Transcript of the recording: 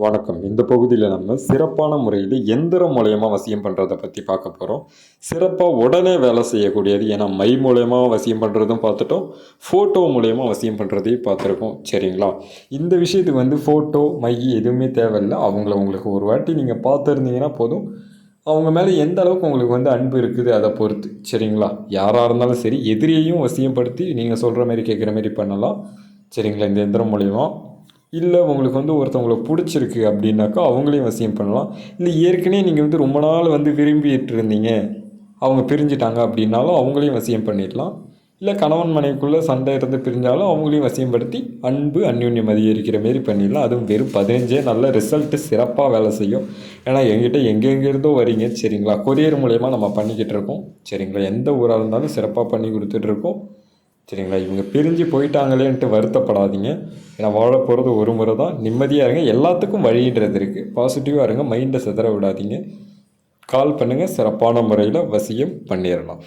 வணக்கம். இந்த பகுதியில் நம்ம சிறப்பான முறையில் எந்திரம் மூலயமா வசியம் பண்ணுறதை பற்றி பார்க்க போகிறோம். சிறப்பாக உடனே வேலை செய்யக்கூடியது. ஏன்னா மை மூலயமா வசியம் பண்ணுறதும் பார்த்துட்டோம், ஃபோட்டோ மூலயமா வசியம் பண்ணுறதையும் பார்த்துருக்கோம். சரிங்களா? இந்த விஷயத்துக்கு ஃபோட்டோ மை எதுவுமே தேவையில்லை. உங்களுக்கு ஒரு வாட்டி நீங்கள் பார்த்துருந்தீங்கன்னா போதும். அவங்க மேலே எந்த அளவுக்கு உங்களுக்கு அன்பு இருக்குது அதை பொறுத்து. சரிங்களா? யாராக இருந்தாலும் சரி, எதிரியையும் வசியப்படுத்தி நீங்கள் சொல்கிற மாதிரி கேட்குற மாதிரி பண்ணலாம். சரிங்களா? இந்த எந்திரம் மூலயமா இல்லை உங்களுக்கு ஒருத்தவங்களை பிடிச்சிருக்கு அப்படின்னாக்கா அவங்களையும் வசியம் பண்ணலாம். இல்லை ஏற்கனவே நீங்கள் ரொம்ப நாள் விரும்பிட்டு இருந்தீங்க, அவங்க பிரிஞ்சிட்டாங்க அப்படின்னாலும் அவங்களையும் வசியம் பண்ணிடலாம். இல்லை கணவன் மனைவிக்குள்ளே சண்டை இருந்து பிரிஞ்சாலும் அவங்களையும் வசியப்படுத்தி அன்பு அந்யோன்யம் அதிகரிக்கிற மாரி பண்ணிடலாம். அதுவும் வெறும் 15 நல்ல ரிசல்ட்டு சிறப்பாக வேலை செய்யும். ஏன்னா எங்கிட்ட எங்கெங்கிருந்தோ வரீங்க. சரிங்களா? கொரியர் மூலயமா நம்ம பண்ணிக்கிட்டு இருக்கோம். சரிங்களா? எந்த ஊராக இருந்தாலும் சிறப்பாக பண்ணி கொடுத்துட்ருக்கோம். சரிங்களா? இவங்க பிரிஞ்சு போயிட்டாங்களேன்ட்டு வருத்தப்படாதீங்க. ஏன்னா வாழ போகிறது ஒரு முறை தான். நிம்மதியாக இருங்க. எல்லாத்துக்கும் வழின்றது இருக்குது. பாசிட்டிவாக இருங்க. மைண்டை சிதற விடாதீங்க. கால் பண்ணுங்கள். சிறப்பான முறையில் வசியம் பண்ணிடலாம்.